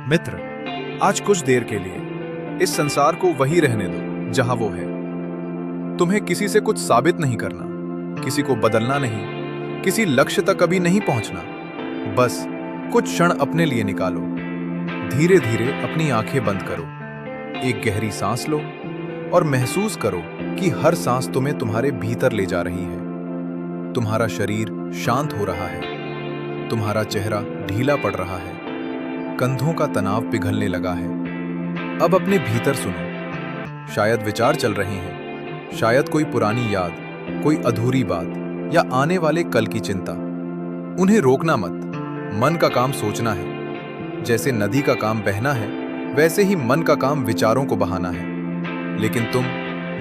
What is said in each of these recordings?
मित्र, आज कुछ देर के लिए इस संसार को वही रहने दो जहां वो है। तुम्हें किसी से कुछ साबित नहीं करना, किसी को बदलना नहीं, किसी लक्ष्य तक कभी नहीं पहुंचना। बस कुछ क्षण अपने लिए निकालो। धीरे धीरे अपनी आंखें बंद करो, एक गहरी सांस लो और महसूस करो कि हर सांस तुम्हें तुम्हारे भीतर ले जा रही है। तुम्हारा शरीर शांत हो रहा है, तुम्हारा चेहरा ढीला पड़ रहा है, कंधों का तनाव पिघलने लगा है। अब अपने भीतर सुनो। शायद विचार चल रहे हैं, शायद कोई पुरानी याद, कोई अधूरी बात या आने वाले कल की चिंता। उन्हें रोकना मत। मन का काम सोचना है। जैसे नदी का काम बहना है, वैसे ही मन का काम विचारों को बहाना है। लेकिन तुम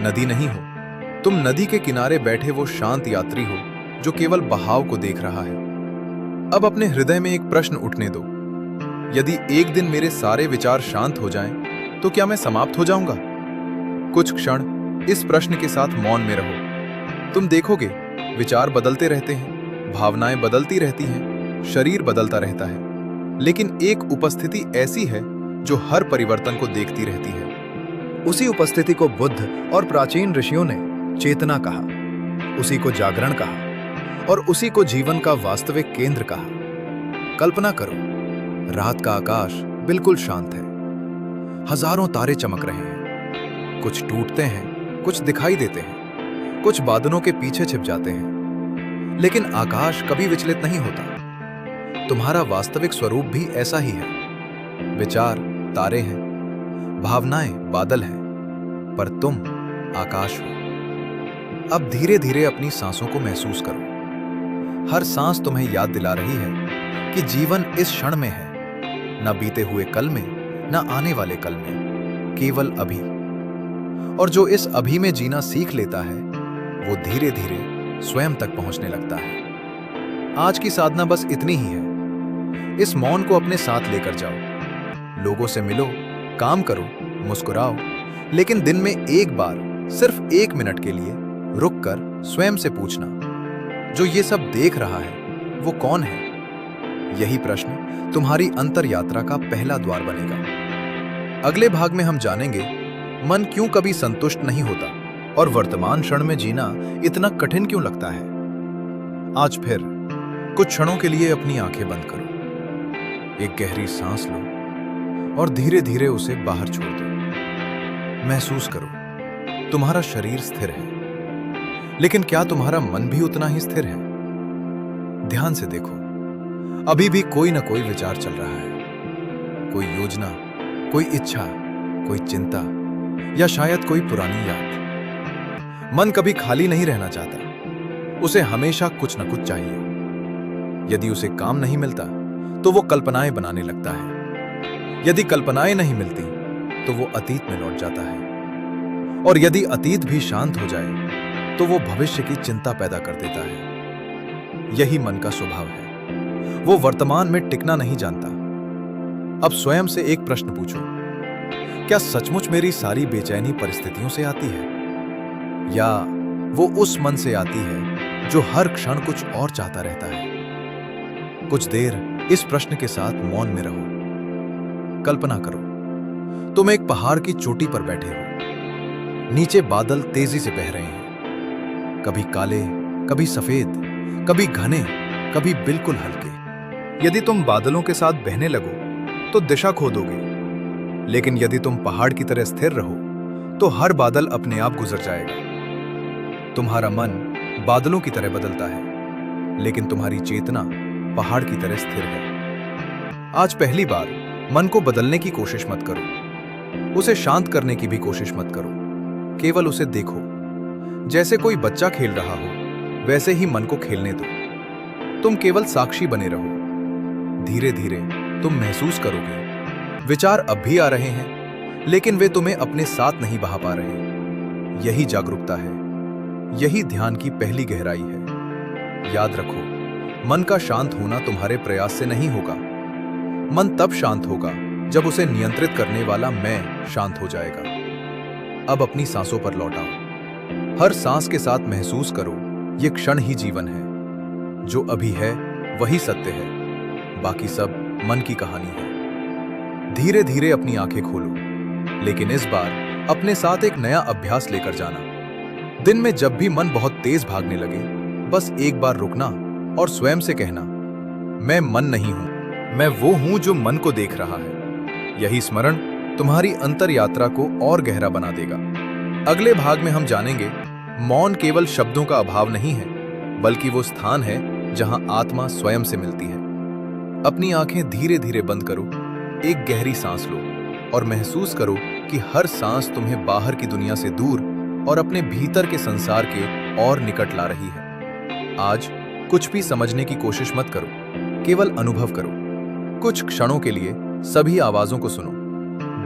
नदी नहीं हो। तुम नदी के किनारे बैठे वो शांत यात्री हो जो केवल बहाव को देख रहा है। अब अपने हृदय में एक प्रश्न उठने दो। यदि एक दिन मेरे सारे विचार शांत हो जाएं, तो क्या मैं समाप्त हो जाऊंगा? कुछ क्षण इस प्रश्न के साथ मौन में रहो। तुम देखोगे विचार बदलते रहते हैं, भावनाएं बदलती रहती हैं, शरीर बदलता रहता है, लेकिन एक उपस्थिति ऐसी है जो हर परिवर्तन को देखती रहती है। उसी उपस्थिति को बुद्ध और प्राचीन ऋषियों ने चेतना कहा, उसी को जागरण कहा और उसी को जीवन का वास्तविक केंद्र कहा। कल्पना करो, रात का आकाश बिल्कुल शांत है। हजारों तारे चमक रहे हैं। कुछ टूटते हैं, कुछ दिखाई देते हैं, कुछ बादलों के पीछे छिप जाते हैं, लेकिन आकाश कभी विचलित नहीं होता। तुम्हारा वास्तविक स्वरूप भी ऐसा ही है। विचार तारे हैं, भावनाएं बादल हैं, पर तुम आकाश हो। अब धीरे धीरे अपनी सांसों को महसूस करो। हर सांस तुम्हें याद दिला रही है कि जीवन इस क्षण में है, न बीते हुए कल में, न आने वाले कल में, केवल अभी। और जो इस अभी में जीना सीख लेता है, वो धीरे धीरे स्वयं तक पहुंचने लगता है। आज की साधना बस इतनी ही है। इस मौन को अपने साथ लेकर जाओ। लोगों से मिलो, काम करो, मुस्कुराओ, लेकिन दिन में एक बार, सिर्फ 1 मिनट के लिए रुककर स्वयं से पूछना, जो ये सब देख रहा है वो कौन है? यही प्रश्न तुम्हारी अंतर यात्रा का पहला द्वार बनेगा। अगले भाग में हम जानेंगे मन क्यों कभी संतुष्ट नहीं होता और वर्तमान क्षण में जीना इतना कठिन क्यों लगता है। आज फिर कुछ क्षणों के लिए अपनी आंखें बंद करो, एक गहरी सांस लो और धीरे धीरे उसे बाहर छोड़ दो। महसूस करो, तुम्हारा शरीर स्थिर है, लेकिन क्या तुम्हारा मन भी उतना ही स्थिर है? ध्यान से देखो, अभी भी कोई ना कोई विचार चल रहा है, कोई योजना, कोई इच्छा, कोई चिंता या शायद कोई पुरानी याद। मन कभी खाली नहीं रहना चाहता, उसे हमेशा कुछ न कुछ चाहिए। यदि उसे काम नहीं मिलता तो वो कल्पनाएं बनाने लगता है। यदि कल्पनाएं नहीं मिलती तो वो अतीत में लौट जाता है, और यदि अतीत भी शांत हो जाए तो वो भविष्य की चिंता पैदा कर देता है। यही मन का स्वभाव है। वो वर्तमान में टिकना नहीं जानता। अब स्वयं से एक प्रश्न पूछो, क्या सचमुच मेरी सारी बेचैनी परिस्थितियों से आती है, या वो उस मन से आती है जो हर क्षण कुछ और चाहता रहता है? कुछ देर इस प्रश्न के साथ मौन में रहो। कल्पना करो, तुम एक पहाड़ की चोटी पर बैठे हो। नीचे बादल तेजी से बह रहे हैं, कभी काले, कभी सफेद, कभी घने, कभी बिल्कुल हल्के। यदि तुम बादलों के साथ बहने लगो तो दिशा खो दोगे, लेकिन यदि तुम पहाड़ की तरह स्थिर रहो तो हर बादल अपने आप गुजर जाएगा। तुम्हारा मन बादलों की तरह बदलता है, लेकिन तुम्हारी चेतना पहाड़ की तरह स्थिर है। आज पहली बार मन को बदलने की कोशिश मत करो, उसे शांत करने की भी कोशिश मत करो। केवल उसे देखो। जैसे कोई बच्चा खेल रहा हो, वैसे ही मन को खेलने दो। तुम केवल साक्षी बने रहो। धीरे धीरे तुम महसूस करोगे, विचार अब भी आ रहे हैं, लेकिन वे तुम्हें अपने साथ नहीं बहा पा रहे। यही जागरूकता है, यही ध्यान की पहली गहराई है। याद रखो, मन का शांत होना तुम्हारे प्रयास से नहीं होगा। मन तब शांत होगा जब उसे नियंत्रित करने वाला मैं शांत हो जाएगा। अब अपनी सांसों पर लौट आओ। हर सांस के साथ महसूस करो, ये क्षण ही जीवन है। जो अभी है वही सत्य है, बाकी सब मन की कहानी है। धीरे धीरे अपनी आंखें खोलो, लेकिन इस बार अपने साथ एक नया अभ्यास लेकर जाना। दिन में जब भी मन बहुत तेज भागने लगे, बस एक बार रुकना और स्वयं से कहना, मैं मन नहीं हूं, मैं वो हूं जो मन को देख रहा है। यही स्मरण तुम्हारी अंतर यात्रा को और गहरा बना देगा। अगले भाग में हम जानेंगे, मौन केवल शब्दों का अभाव नहीं है, बल्कि वो स्थान है जहां आत्मा स्वयं से मिलती है। अपनी आंखें धीरे धीरे बंद करो, एक गहरी सांस लो और महसूस करो कि हर सांस तुम्हें बाहर की दुनिया से दूर और अपने भीतर के संसार के और निकट ला रही है। आज कुछ भी समझने की कोशिश मत करो, केवल अनुभव करो। कुछ क्षणों के लिए सभी आवाजों को सुनो,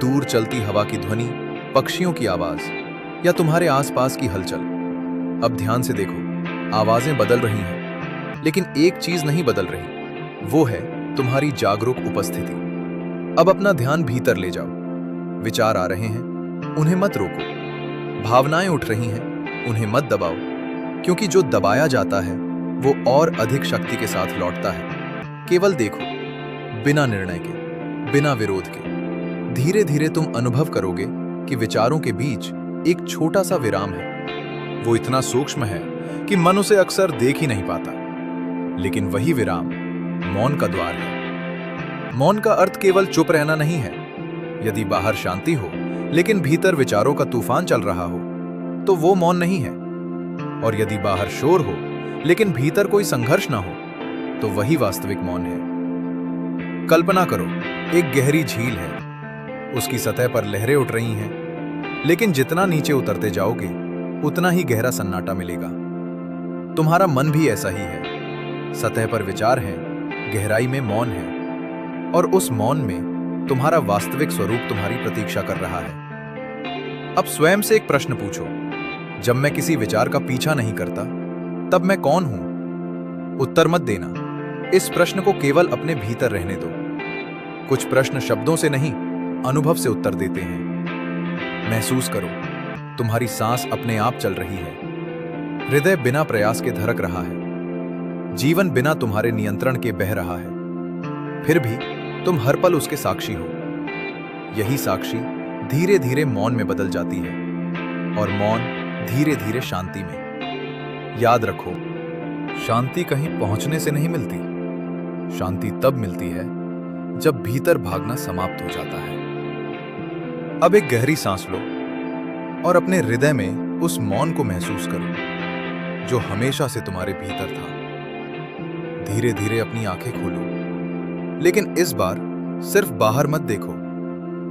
दूर चलती हवा की ध्वनि, पक्षियों की आवाज या तुम्हारे आसपास की हलचल। अब ध्यान से देखो, आवाजें बदल रही हैं, लेकिन एक चीज नहीं बदल रही, वो है तुम्हारी जागरूक उपस्थिति। अब अपना ध्यान भीतर ले जाओ। विचार आ रहे हैं, उन्हें मत रोको। भावनाएं उठ रही हैं, उन्हें मत दबाओ, क्योंकि जो दबाया जाता है वो और अधिक शक्ति के साथ लौटता है। केवल देखो, बिना निर्णय के, बिना विरोध के। धीरे धीरे तुम अनुभव करोगे कि विचारों के बीच एक छोटा सा विराम है। वो इतना सूक्ष्म है कि मन उसे अक्सर देख ही नहीं पाता, लेकिन वही विराम मौन का द्वार है। मौन का अर्थ केवल चुप रहना नहीं है। यदि बाहर शांति हो लेकिन भीतर विचारों का तूफान चल रहा हो, तो वो मौन नहीं है। और यदि बाहर शोर हो लेकिन भीतर कोई संघर्ष ना हो, तो वही वास्तविक मौन है। कल्पना करो, एक गहरी झील है, उसकी सतह पर लहरें उठ रही हैं, लेकिन जितना नीचे उतरते जाओगे उतना ही गहरा सन्नाटा मिलेगा। तुम्हारा मन भी ऐसा ही है। सतह पर विचार है, गहराई में मौन है, और उस मौन में तुम्हारा वास्तविक स्वरूप तुम्हारी प्रतीक्षा कर रहा है। अब स्वयं से एक प्रश्न पूछो, जब मैं किसी विचार का पीछा नहीं करता, तब मैं कौन हूं? उत्तर मत देना। इस प्रश्न को केवल अपने भीतर रहने दो। कुछ प्रश्न शब्दों से नहीं, अनुभव से उत्तर देते हैं। महसूस करो, तुम्हारी सांस अपने आप चल रही है। हृदय बिना प्रयास के धड़क रहा है। जीवन बिना तुम्हारे नियंत्रण के बह रहा है। फिर भी तुम हर पल उसके साक्षी हो। यही साक्षी धीरे धीरे मौन में बदल जाती है, और मौन धीरे धीरे शांति में। याद रखो, शांति कहीं पहुंचने से नहीं मिलती। शांति तब मिलती है जब भीतर भागना समाप्त हो जाता है। अब एक गहरी सांस लो और अपने हृदय में उस मौन को महसूस करो जो हमेशा से तुम्हारे भीतर था। धीरे धीरे अपनी आंखें खोलो, लेकिन इस बार सिर्फ बाहर मत देखो,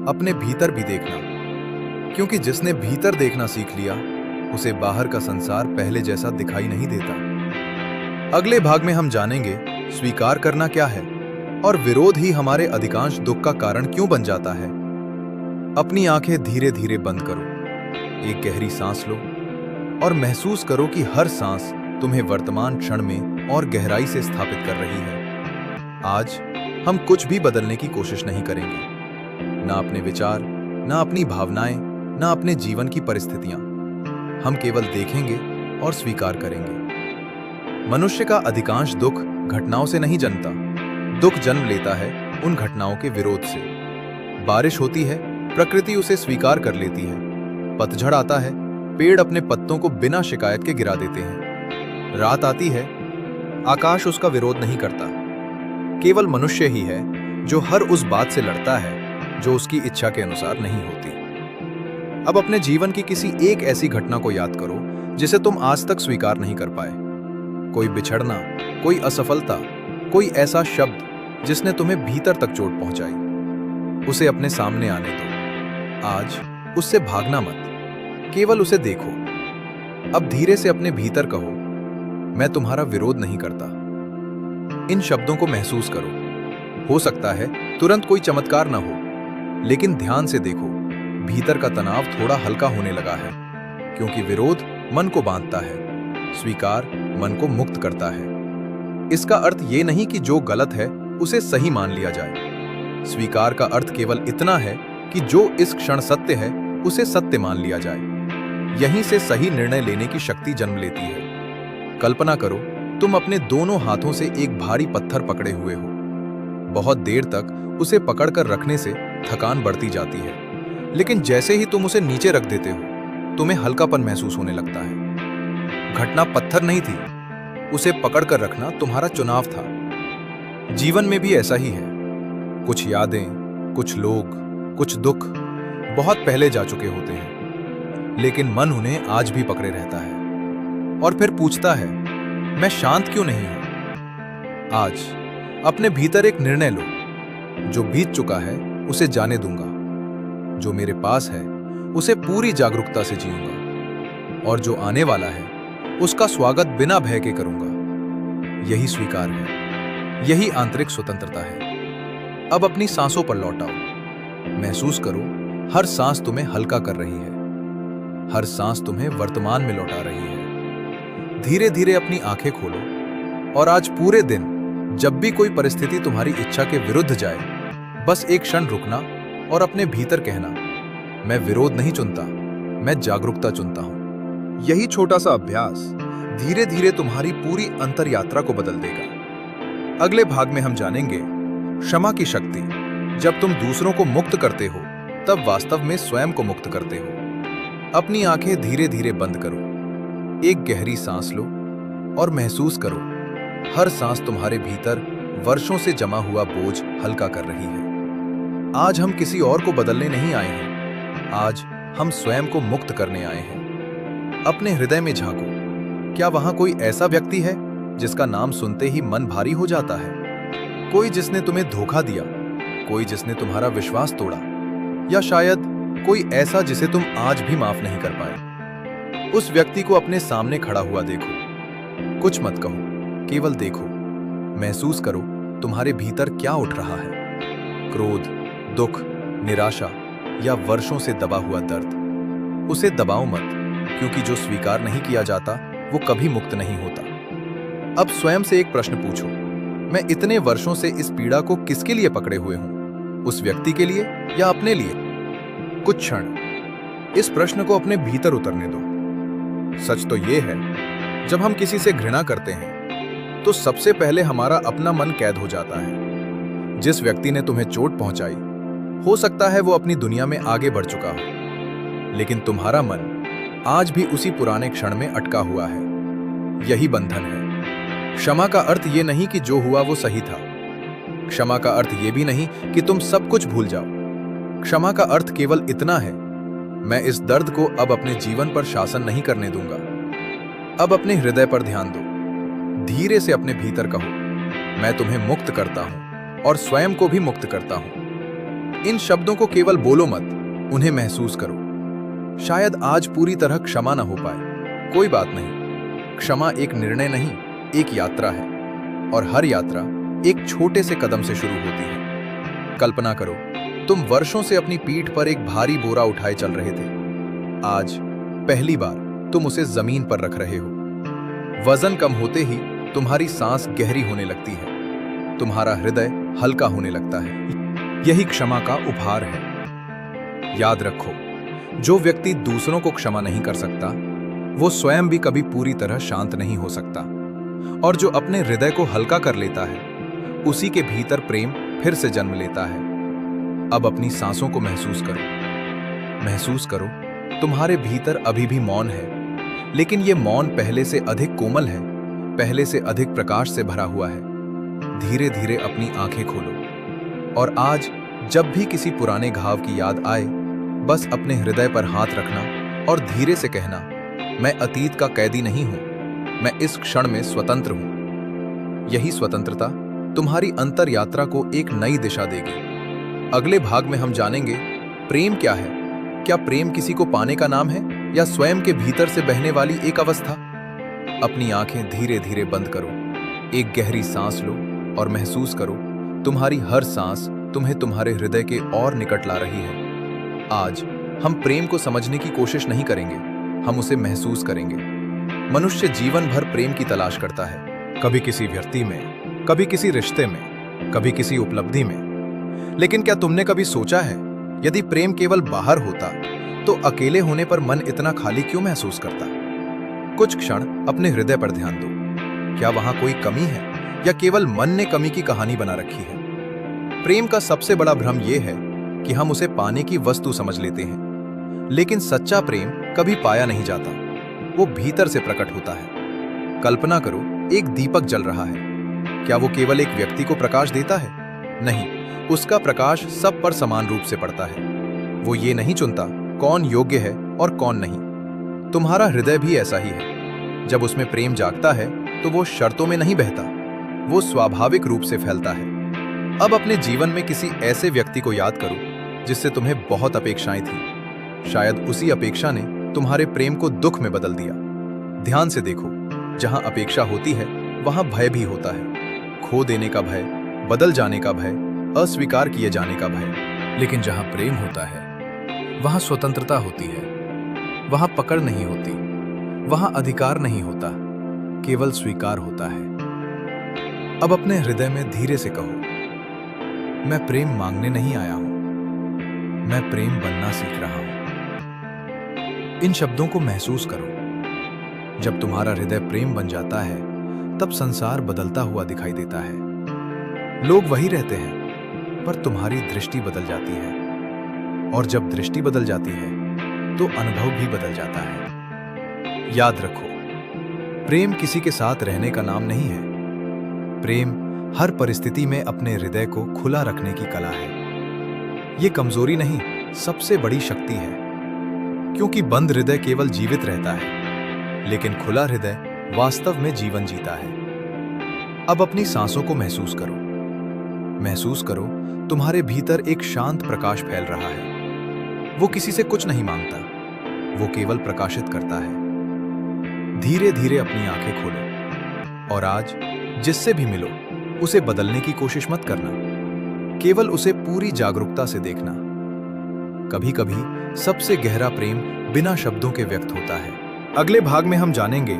अपने भीतर भी देखना, क्योंकि जिसने भीतर देखना सीख लिया उसे बाहर का संसार पहले जैसा दिखाई नहीं देता। अगले भाग में हम जानेंगे स्वीकार करना क्या है और विरोध ही हमारे अधिकांश दुख का कारण क्यों बन जाता है। अपनी आंखें धीरे धीरे बंद करो, एक गहरी सांस लो और महसूस करो कि हर सांस तुम्हें वर्तमान क्षण में और गहराई से स्थापित कर रही है। आज हम कुछ भी बदलने की कोशिश नहीं करेंगे, ना अपने विचार, ना अपनी भावनाएं, ना अपने जीवन की परिस्थितियां। हम केवल देखेंगे और स्वीकार करेंगे। मनुष्य का अधिकांश दुख घटनाओं से नहीं जन्मता। दुख जन्म लेता है उन घटनाओं के विरोध से। बारिश होती है, प्रकृति उसे स्वीकार कर लेती है। पतझड़ आता है, पेड़ अपने पत्तों को बिना शिकायत के गिरा देते हैं। रात आती है, आकाश उसका विरोध नहीं करता। केवल मनुष्य ही है जो हर उस बात से लड़ता है जो उसकी इच्छा के अनुसार नहीं होती। अब अपने जीवन की किसी एक ऐसी घटना को याद करो जिसे तुम आज तक स्वीकार नहीं कर पाए। कोई बिछड़ना, कोई असफलता, कोई ऐसा शब्द जिसने तुम्हें भीतर तक चोट पहुंचाई। उसे अपने सामने आने दो। आज उससे भागना मत, केवल उसे देखो। अब धीरे से अपने भीतर कहो, मैं तुम्हारा विरोध नहीं करता। इन शब्दों को महसूस करो। हो सकता है तुरंत कोई चमत्कार ना हो, लेकिन ध्यान से देखो, भीतर का तनाव थोड़ा हल्का होने लगा है, क्योंकि विरोध मन को बांधता है, स्वीकार मन को मुक्त करता है। इसका अर्थ ये नहीं कि जो गलत है उसे सही मान लिया जाए। स्वीकार का अर्थ केवल इतना है कि जो इस क्षण सत्य है उसे सत्य मान लिया जाए। यहीं से सही निर्णय लेने की शक्ति जन्म लेती है। कल्पना करो, तुम अपने दोनों हाथों से एक भारी पत्थर पकड़े हुए हो। बहुत देर तक उसे पकड़कर रखने से थकान बढ़ती जाती है, लेकिन जैसे ही तुम उसे नीचे रख देते हो, तुम्हें हल्कापन महसूस होने लगता है। घटना पत्थर नहीं थी, उसे पकड़कर रखना तुम्हारा चुनाव था। जीवन में भी ऐसा ही है। कुछ यादें, कुछ लोग, कुछ दुख बहुत पहले जा चुके होते हैं, लेकिन मन उन्हें आज भी पकड़े रहता है और फिर पूछता है, मैं शांत क्यों नहीं हूं? आज अपने भीतर एक निर्णय लो, जो बीत चुका है उसे जाने दूंगा, जो मेरे पास है उसे पूरी जागरूकता से जीऊंगा, और जो आने वाला है उसका स्वागत बिना भय के करूंगा। यही स्वीकार है, यही आंतरिक स्वतंत्रता है। अब अपनी सांसों पर लौट आओ। महसूस करो, हर सांस तुम्हें हल्का कर रही है, हर सांस तुम्हें वर्तमान में लौटा रही है। धीरे धीरे अपनी आंखें खोलो और आज पूरे दिन जब भी कोई परिस्थिति तुम्हारी इच्छा के विरुद्ध जाए, बस एक क्षण रुकना और अपने भीतर कहना, मैं विरोध नहीं चुनता, मैं जागरूकता चुनता हूं। यही छोटा सा अभ्यास धीरे धीरे तुम्हारी पूरी अंतर यात्रा को बदल देगा। अगले भाग में हम जानेंगे क्षमा की शक्ति। जब तुम दूसरों को मुक्त करते हो, तब वास्तव में स्वयं को मुक्त करते हो। अपनी आंखें धीरे धीरे बंद करो, एक गहरी सांस लो और महसूस करो, हर सांस तुम्हारे भीतर वर्षों से जमा हुआ बोझ हल्का कर रही है। आज हम किसी और को बदलने नहीं आए हैं, आज हम स्वयं को मुक्त करने आए हैं। अपने हृदय में झांको, क्या वहां कोई ऐसा व्यक्ति है जिसका नाम सुनते ही मन भारी हो जाता है? कोई जिसने तुम्हें धोखा दिया, कोई जिसने तुम्हारा विश्वास तोड़ा, या शायद कोई ऐसा जिसे तुम आज भी माफ नहीं कर पाए? उस व्यक्ति को अपने सामने खड़ा हुआ देखो, कुछ मत कहो, केवल देखो। महसूस करो तुम्हारे भीतर क्या उठ रहा है, क्रोध, दुख, निराशा या वर्षों से दबा हुआ दर्द। उसे दबाओ मत, क्योंकि जो स्वीकार नहीं किया जाता वो कभी मुक्त नहीं होता। अब स्वयं से एक प्रश्न पूछो, मैं इतने वर्षों से इस पीड़ा को किसके लिए पकड़े हुए हूं? उस व्यक्ति के लिए या अपने लिए? कुछ क्षण इस प्रश्न को अपने भीतर उतरने दो। सच तो यह है, जब हम किसी से घृणा करते हैं तो सबसे पहले हमारा अपना मन कैद हो जाता है। जिस व्यक्ति ने तुम्हें चोट पहुंचाई, हो सकता है वो अपनी दुनिया में आगे बढ़ चुका हो, लेकिन तुम्हारा मन आज भी उसी पुराने क्षण में अटका हुआ है। यही बंधन है। क्षमा का अर्थ ये नहीं कि जो हुआ वो सही था। क्षमा का अर्थ ये भी नहीं कि तुम सब कुछ भूल जाओ। क्षमा का अर्थ केवल इतना है, मैं इस दर्द को अब अपने जीवन पर शासन नहीं करने दूंगा। अब अपने हृदय पर ध्यान दो, धीरे से अपने भीतर कहो, मैं तुम्हें मुक्त करता हूं और स्वयं को भी मुक्त करता हूं। इन शब्दों को केवल बोलो मत, उन्हें महसूस करो। शायद आज पूरी तरह क्षमा न हो पाए, कोई बात नहीं। क्षमा एक निर्णय नहीं, एक यात्रा है, और हर यात्रा एक छोटे से कदम से शुरू होती है। कल्पना करो, तुम वर्षों से अपनी पीठ पर एक भारी बोरा उठाए चल रहे थे। आज पहली बार तुम उसे जमीन पर रख रहे हो। वजन कम होते ही तुम्हारी सांस गहरी होने लगती है, तुम्हारा हृदय हल्का होने लगता है। यही क्षमा का उपहार है। याद रखो, जो व्यक्ति दूसरों को क्षमा नहीं कर सकता, वो स्वयं भी कभी पूरी तरह शांत नहीं हो सकता। और जो अपने हृदय को हल्का कर लेता है, उसी के भीतर प्रेम फिर से जन्म लेता है। अब अपनी सांसों को महसूस करो। महसूस करो, तुम्हारे भीतर अभी भी मौन है, लेकिन ये मौन पहले से अधिक कोमल है, पहले से अधिक प्रकाश से भरा हुआ है। धीरे धीरे अपनी आंखें खोलो और आज जब भी किसी पुराने घाव की याद आए, बस अपने हृदय पर हाथ रखना और धीरे से कहना, मैं अतीत का कैदी नहीं हूं, मैं इस क्षण में स्वतंत्र हूं। यही स्वतंत्रता तुम्हारी अंतर यात्रा को एक नई दिशा देगी। अगले भाग में हम जानेंगे प्रेम क्या है। क्या प्रेम किसी को पाने का नाम है या स्वयं के भीतर से बहने वाली एक अवस्था? अपनी आंखें धीरे धीरे बंद करो, एक गहरी सांस लो और महसूस करो, तुम्हारी हर सांस तुम्हें तुम्हारे हृदय के और निकट ला रही है। आज हम प्रेम को समझने की कोशिश नहीं करेंगे, हम उसे महसूस करेंगे। मनुष्य जीवन भर प्रेम की तलाश करता है, कभी किसी व्यक्ति में, कभी किसी रिश्ते में, कभी किसी उपलब्धि में। लेकिन क्या तुमने कभी सोचा है, यदि प्रेम केवल बाहर होता तो अकेले होने पर मन इतना खाली क्यों महसूस करता? कुछ क्षण अपने हृदय पर ध्यान दो। क्या वहां कोई कमी है या केवल मन ने कमी की कहानी बना रखी है? प्रेम का सबसे बड़ा भ्रम यह है कि हम उसे पाने की वस्तु समझ लेते हैं, लेकिन सच्चा प्रेम कभी पाया नहीं जाता, वो भीतर से प्रकट होता है। कल्पना करो, एक दीपक जल रहा है। क्या वो केवल एक व्यक्ति को प्रकाश देता है? नहीं, उसका प्रकाश सब पर समान रूप से पड़ता है। वो ये नहीं चुनता कौन योग्य है और कौन नहीं। तुम्हारा हृदय भी ऐसा ही है। जब उसमें प्रेम जागता है तो वो शर्तों में नहीं बहता, वो स्वाभाविक रूप से फैलता है। अब अपने जीवन में किसी ऐसे व्यक्ति को याद करो जिससे तुम्हें बहुत अपेक्षाएं थी। शायद उसी अपेक्षा ने तुम्हारे प्रेम को दुख में बदल दिया। ध्यान से देखो, जहां अपेक्षा होती है वहां भय भी होता है। खो देने का भय, बदल जाने का भय, अस्वीकार किए जाने का भय। लेकिन जहां प्रेम होता है वहां स्वतंत्रता होती है, वहां पकड़ नहीं होती, वहां अधिकार नहीं होता, केवल स्वीकार होता है। अब अपने हृदय में धीरे से कहो, मैं प्रेम मांगने नहीं आया हूं, मैं प्रेम बनना सीख रहा हूं। इन शब्दों को महसूस करो। जब तुम्हारा हृदय प्रेम बन जाता है तब संसार बदलता हुआ दिखाई देता है। लोग वही रहते हैं पर तुम्हारी दृष्टि बदल जाती है, और जब दृष्टि बदल जाती है तो अनुभव भी बदल जाता है। याद रखो, प्रेम किसी के साथ रहने का नाम नहीं है। प्रेम हर परिस्थिति में अपने हृदय को खुला रखने की कला है। ये कमजोरी नहीं, सबसे बड़ी शक्ति है, क्योंकि बंद हृदय केवल जीवित रहता है, लेकिन खुला हृदय वास्तव में जीवन जीता है। अब अपनी सांसों को महसूस करो। महसूस करो, तुम्हारे भीतर एक शांत प्रकाश फैल रहा है। वो किसी से कुछ नहीं मांगता, वो केवल प्रकाशित करता है। धीरे धीरे अपनी आंखें खोलो और आज जिससे भी मिलो उसे बदलने की कोशिश मत करना, केवल उसे पूरी जागरूकता से देखना। कभी कभी सबसे गहरा प्रेम बिना शब्दों के व्यक्त होता है। अगले भाग में हम जानेंगे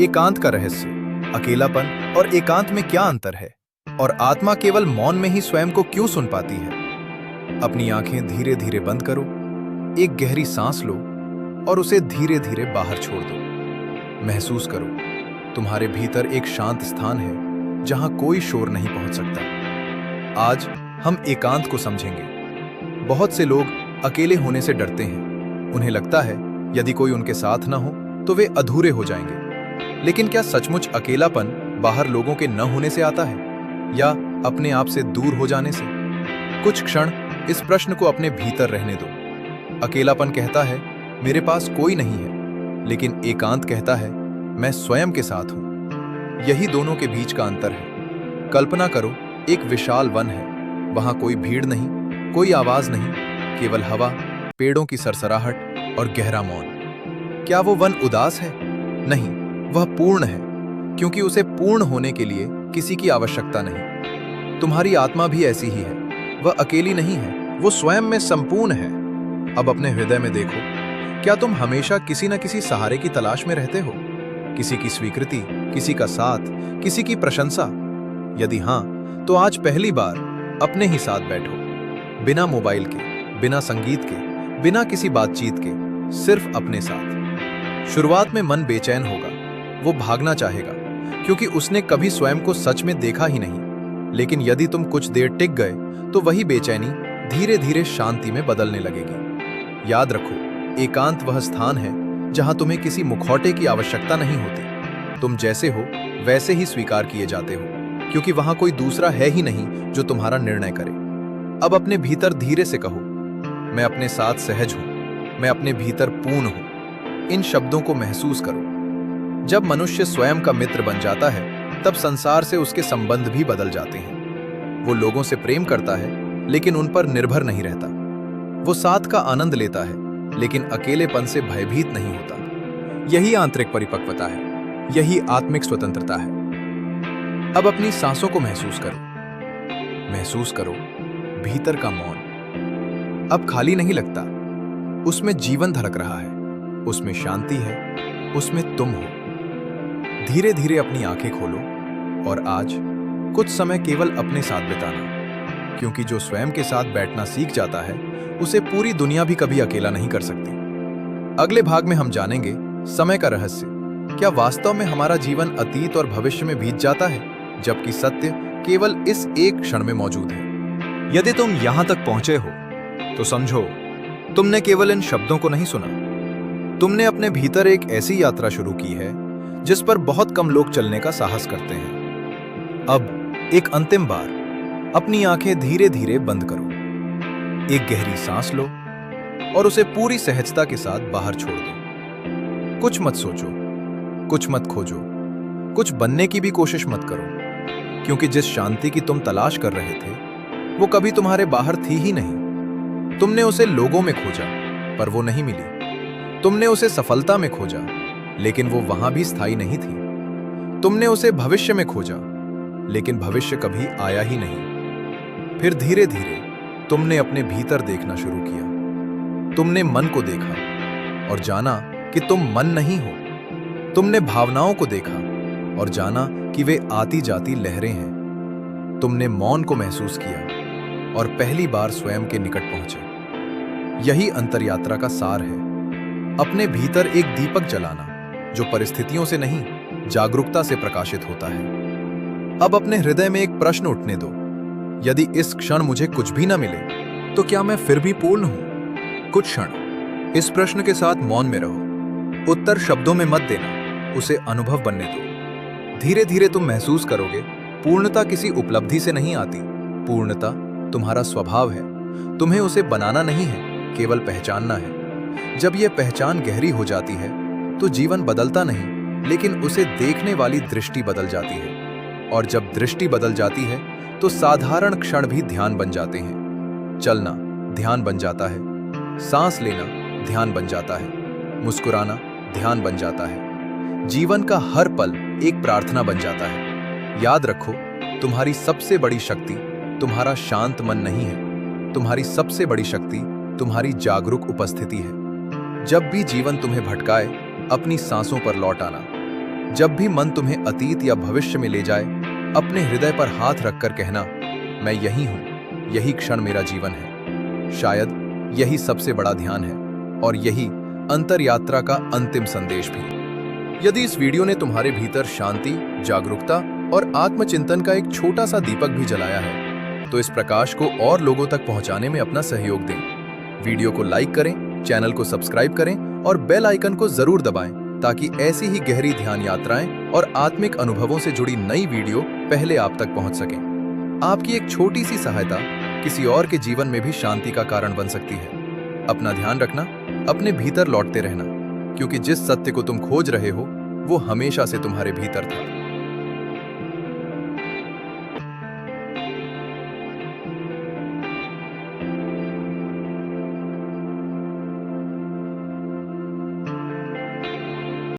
एकांत का रहस्य, अकेलापन और एकांत में क्या अंतर है, और आत्मा केवल मौन में ही स्वयं को क्यों सुन पाती है। अपनी आंखें धीरे धीरे बंद करो, एक गहरी सांस लो और उसे धीरे धीरे बाहर छोड़ दो। महसूस करो, तुम्हारे भीतर एक शांत स्थान है जहां कोई शोर नहीं पहुंच सकता। आज हम एकांत को समझेंगे। बहुत से लोग अकेले होने से डरते हैं। उन्हें लगता है यदि कोई उनके साथ न हो तो वे अधूरे हो जाएंगे। लेकिन क्या सचमुच अकेलापन बाहर लोगों के न होने से आता है, या अपने आप से दूर हो जाने से? कुछ क्षण इस प्रश्न को अपने भीतर रहने दो। अकेलापन कहता है मेरे पास कोई नहीं है, लेकिन एकांत कहता है मैं स्वयं के साथ हूं। यही दोनों के बीच का अंतर है। कल्पना करो, एक विशाल वन है। वहां कोई भीड़ नहीं, कोई आवाज नहीं, केवल हवा, पेड़ों की सरसराहट और गहरा मौन। क्या वो वन उदास है? नहीं, वह पूर्ण है, क्योंकि उसे पूर्ण होने के लिए किसी की आवश्यकता नहीं। तुम्हारी आत्मा भी ऐसी ही है। वह अकेली नहीं है, वो स्वयं में संपूर्ण है। अब अपने हृदय में देखो, क्या तुम हमेशा किसी न किसी सहारे की तलाश में रहते हो? किसी की स्वीकृति, किसी का साथ, किसी की प्रशंसा? यदि हां, तो आज पहली बार अपने ही साथ बैठो, बिना मोबाइल के, बिना संगीत के, बिना किसी बातचीत के, सिर्फ अपने साथ। शुरुआत में मन बेचैन होगा, वो भागना चाहेगा, क्योंकि उसने कभी स्वयं को सच में देखा ही नहीं। लेकिन यदि तुम कुछ देर टिक गए तो वही बेचैनी धीरे धीरे शांति में बदलने लगेगी। याद रखो, एकांत वह स्थान है जहां तुम्हें किसी मुखौटे की आवश्यकता नहीं होती। तुम जैसे हो वैसे ही स्वीकार किए जाते हो, क्योंकि वहां कोई दूसरा है ही नहीं जो तुम्हारा निर्णय करे। अब अपने भीतर धीरे से कहो, मैं अपने साथ सहज हूं, मैं अपने भीतर पूर्ण हूं। इन शब्दों को महसूस करो। जब मनुष्य स्वयं का मित्र बन जाता है तब संसार से उसके संबंध भी बदल जाते हैं। वो लोगों से प्रेम करता है लेकिन उन पर निर्भर नहीं रहता। वो साथ का आनंद लेता है लेकिन अकेलेपन से भयभीत नहीं होता। यही आंतरिक परिपक्वता है, यही आत्मिक स्वतंत्रता है। अब अपनी सांसों को महसूस करो। महसूस करो भीतर का मौन। अब खाली नहीं लगता, उसमें जीवन धड़क रहा है, उसमें शांति है, उसमें तुम हो। धीरे धीरे अपनी आंखें खोलो और आज कुछ समय केवल अपने साथ बिताना, क्योंकि जो स्वयं के साथ बैठना सीख जाता है उसे पूरी दुनिया भी कभी अकेला नहीं कर सकती। अगले भाग में हम जानेंगे समय का रहस्य। क्या वास्तव में हमारा जीवन अतीत और भविष्य में बीत जाता है, जबकि सत्य केवल इस एक क्षण में मौजूद है? यदि तुम यहां तक पहुंचे हो तो समझो तुमने केवल इन शब्दों को नहीं सुना, तुमने अपने भीतर एक ऐसी यात्रा शुरू की है जिस पर बहुत कम लोग चलने का साहस करते हैं। अब एक अंतिम बार अपनी आंखें धीरे धीरे बंद करो, एक गहरी सांस लो और उसे पूरी सहजता के साथ बाहर छोड़ दो। कुछ मत सोचो, कुछ मत खोजो, कुछ बनने की भी कोशिश मत करो, क्योंकि जिस शांति की तुम तलाश कर रहे थे वो कभी तुम्हारे बाहर थी ही नहीं। तुमने उसे लोगों में खोजा पर वो नहीं मिली, तुमने उसे सफलता में खोजा लेकिन वो वहां भी स्थायी नहीं थी, तुमने उसे भविष्य में खोजा लेकिन भविष्य कभी आया ही नहीं। फिर धीरे धीरे तुमने अपने भीतर देखना शुरू किया, तुमने मन को देखा और जाना कि तुम मन नहीं हो, तुमने भावनाओं को देखा और जाना कि वे आती जाती लहरें हैं, तुमने मौन को महसूस किया और पहली बार स्वयं के निकट पहुंचे। यही अंतरयात्रा का सार है, अपने भीतर एक दीपक जलाना जो परिस्थितियों से नहीं जागरूकता से प्रकाशित होता है। अब अपने हृदय में एक प्रश्न उठने दो, यदि इस क्षण मुझे कुछ भी न मिले तो क्या मैं फिर भी पूर्ण हूं? कुछ क्षण इस प्रश्न के साथ मौन में रहो, उत्तर शब्दों में मत देना, उसे अनुभव बनने दो। धीरे धीरे तुम महसूस करोगे पूर्णता किसी उपलब्धि से नहीं आती, पूर्णता तुम्हारा स्वभाव है, तुम्हें उसे बनाना नहीं है, केवल पहचानना है। जब यह पहचान गहरी हो जाती है तो जीवन बदलता नहीं, लेकिन उसे देखने वाली दृष्टि बदल जाती है, और जब दृष्टि बदल जाती है तो साधारण क्षण भी ध्यान बन जाते हैं। चलना ध्यान बन जाता है, सांस लेना ध्यान बन जाता है, मुस्कुराना ध्यान बन जाता है, जीवन का हर पल एक प्रार्थना बन जाता है। याद रखो, तुम्हारी सबसे बड़ी शक्ति तुम्हारा शांत मन नहीं है, तुम्हारी सबसे बड़ी शक्ति तुम्हारी जागरूक उपस्थिति है। जब भी जीवन तुम्हें भटकाए, अपनी सांसों पर लौट आना। जब भी मन तुम्हें अतीत या भविष्य में ले जाए, अपने हृदय पर हाथ रखकर कहना, मैं यही हूं, यही क्षण मेरा जीवन है। शायद यही सबसे बड़ा ध्यान है और यही अंतरयात्रा का अंतिम संदेश भी। यदि इस वीडियो ने तुम्हारे भीतर शांति, जागरूकता और आत्मचिंतन का एक छोटा सा दीपक भी जलाया है, तो इस प्रकाश को और लोगों तक पहुंचाने में अपना सहयोग दें। वीडियो को लाइक करें, चैनल को सब्सक्राइब करें और बेल आइकन को जरूर दबाएं, ताकि ऐसी ही गहरी ध्यान यात्राएं और आत्मिक अनुभवों से जुड़ी नई वीडियो पहले आप तक पहुंच सकें। आपकी एक छोटी सी सहायता किसी और के जीवन में भी शांति का कारण बन सकती है। अपना ध्यान रखना, अपने भीतर लौटते रहना, क्योंकि जिस सत्य को तुम खोज रहे हो वो हमेशा से तुम्हारे भीतर था।